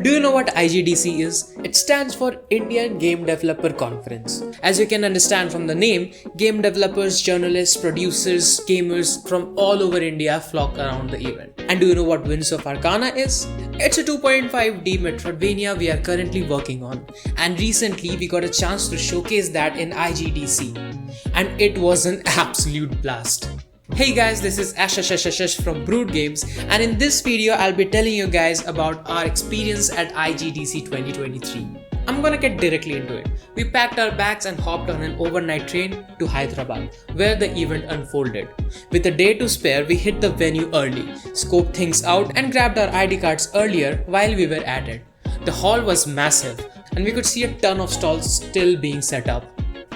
Do you know what IGDC is? It stands for Indian Game Developer Conference. As you can understand from the name, game developers, journalists, producers, gamers from all over India flock around the event. And do you know what Winds of Arcana is? It's a 2.5D Metroidvania we are currently working on. And recently we got a chance to showcase that in IGDC. And it was an absolute blast. Hey guys, this is Ash from Brood Games, and in this video I'll be telling you guys about our experience at IGDC 2023. I'm gonna get directly into it. We packed our bags and hopped on an overnight train to Hyderabad, where the event unfolded. With a day to spare, we hit the venue early, scoped things out and grabbed our ID cards earlier while we were at it. The hall was massive and we could see a ton of stalls still being set up.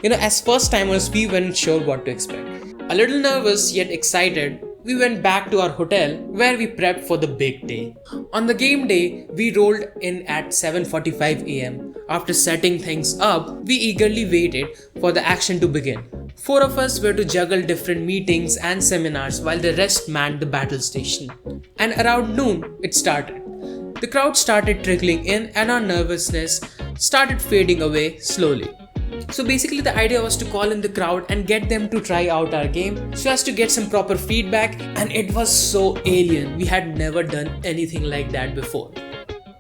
As first timers, we weren't sure what to expect. A little nervous yet excited, we went back to our hotel where we prepped for the big day. On the game day, we rolled in at 7:45 AM. After setting things up, we eagerly waited for the action to begin. 4 of us were to juggle different meetings and seminars while the rest manned the battle station. And around noon, it started. The crowd started trickling in and our nervousness started fading away slowly. So basically the idea was to call in the crowd and get them to try out our game so as to get some proper feedback, and it was so alien. We had never done anything like that before.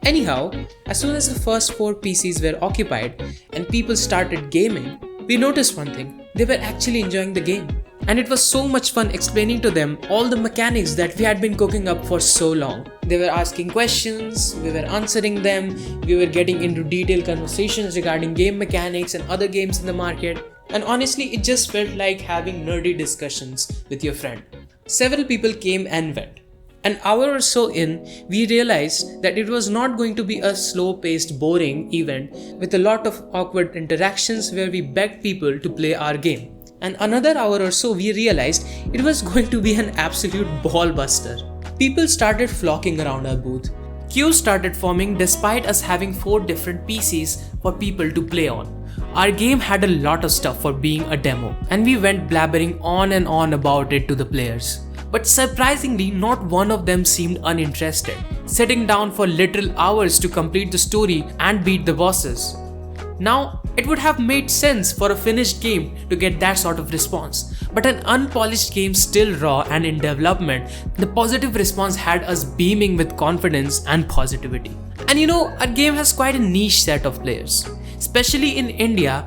Anyhow, as soon as the first 4 PCs were occupied and people started gaming, we noticed one thing. They were actually enjoying the game. And it was so much fun explaining to them all the mechanics that we had been cooking up for so long. They were asking questions, we were answering them, we were getting into detailed conversations regarding game mechanics and other games in the market. And honestly, it just felt like having nerdy discussions with your friend. Several people came and went. An hour or so in, we realized that it was not going to be a slow-paced, boring event with a lot of awkward interactions where we begged people to play our game. And another hour or so, we realized it was going to be an absolute ball buster. People started flocking around our booth. Queues started forming despite us having 4 different PCs for people to play on. Our game had a lot of stuff for being a demo, and we went blabbering on and on about it to the players. But surprisingly, not one of them seemed uninterested, sitting down for literal hours to complete the story and beat the bosses. Now, it would have made sense for a finished game to get that sort of response, but an unpolished game still raw and in development, the positive response had us beaming with confidence and positivity. And our game has quite a niche set of players, especially in India,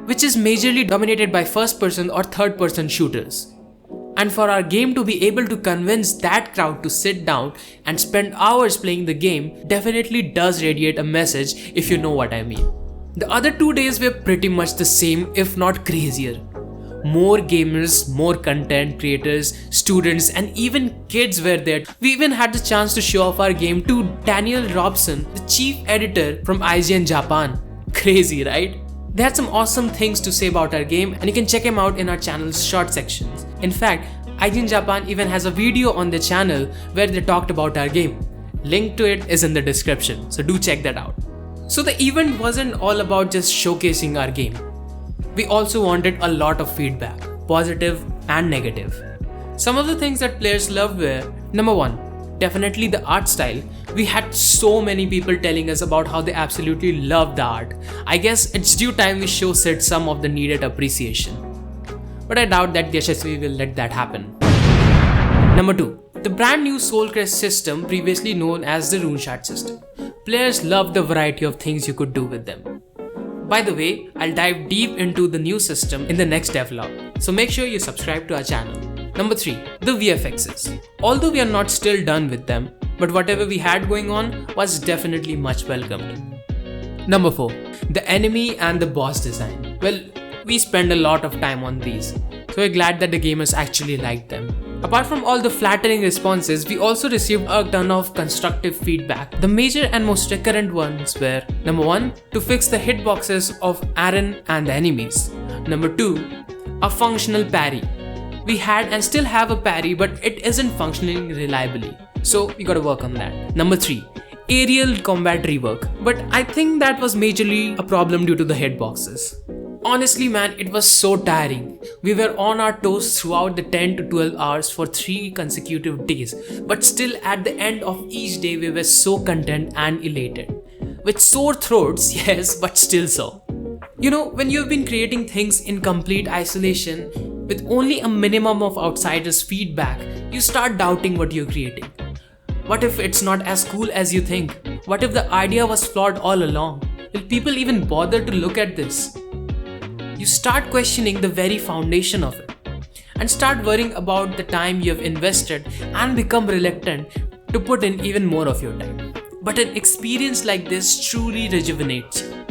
which is majorly dominated by first-person or third-person shooters. And for our game to be able to convince that crowd to sit down and spend hours playing the game definitely does radiate a message, if you know what I mean. The other 2 days were pretty much the same, if not crazier. More gamers, more content creators, students, and even kids were there. We even had the chance to show off our game to Daniel Robson, the chief editor from IGN Japan. Crazy, right? They had some awesome things to say about our game, and you can check them out in our channel's short sections. In fact, IGN Japan even has a video on their channel where they talked about our game. Link to it is in the description, so do check that out. So the event wasn't all about just showcasing our game. We also wanted a lot of feedback, positive and negative. Some of the things that players loved were, number 1, definitely the art style. We had so many people telling us about how they absolutely loved the art. I guess it's due time we show Sid some of the needed appreciation. But I doubt that Yashasvi will let that happen. Number 2, the brand new Soulcrest system, previously known as the RuneShard system. Players loved the variety of things you could do with them. By the way, I'll dive deep into the new system in the next devlog, so make sure you subscribe to our channel. Number 3, the VFXs. Although we are not still done with them, but whatever we had going on was definitely much welcomed. Number 4, the enemy and the boss design. Well, we spend a lot of time on these, so we're glad that the gamers actually liked them. Apart from all the flattering responses, we also received a ton of constructive feedback. The major and most recurrent ones were, number 1, to fix the hitboxes of Aaron and the enemies. Number 2, a functional parry. We had and still have a parry, but it isn't functioning reliably, so we gotta work on that. Number 3, aerial combat rework, but I think that was majorly a problem due to the hitboxes. Honestly man, it was so tiring. We were on our toes throughout the 10 to 12 hours for 3 consecutive days, but still at the end of each day we were so content and elated. with sore throats, yes, but still so. You know, when you've been creating things in complete isolation with only a minimum of outsiders' feedback, you start doubting what you're creating. What if it's not as cool as you think? What if the idea was flawed all along? Will people even bother to look at this? You start questioning the very foundation of it and start worrying about the time you have invested and become reluctant to put in even more of your time. But an experience like this truly rejuvenates you.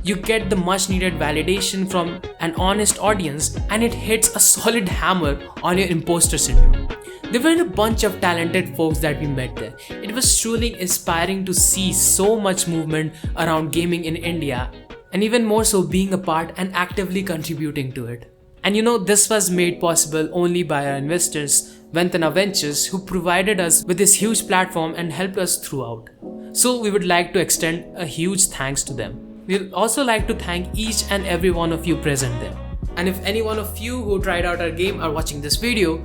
You get the much needed validation from an honest audience and it hits a solid hammer on your imposter syndrome. There were a bunch of talented folks that we met there. It was truly inspiring to see so much movement around gaming in India, and even more so being a part and actively contributing to it. And you know, this was made possible only by our investors, Ventana Ventures, who provided us with this huge platform and helped us throughout. So we would like to extend a huge thanks to them. We'd also like to thank each and every one of you present there. And if any one of you who tried out our game are watching this video,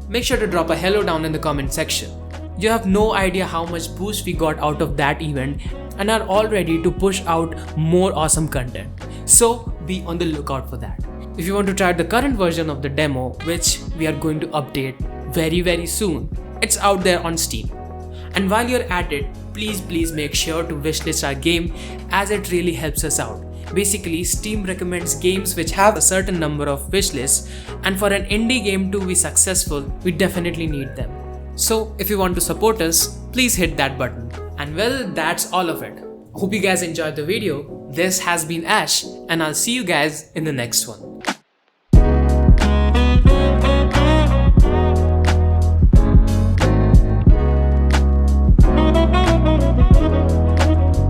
make sure to drop a hello down in the comment section. You have no idea how much boost we got out of that event and are all ready to push out more awesome content. So be on the lookout for that. If you want to try the current version of the demo, which we are going to update very soon, it's out there on Steam. And while you're at it, please make sure to wishlist our game, as it really helps us out. Basically, Steam recommends games which have a certain number of wishlists, and for an indie game to be successful, we definitely need them. So if you want to support us, please hit that button. And well, that's all of it. Hope you guys enjoyed the video. This has been Ash, and I'll see you guys in the next one.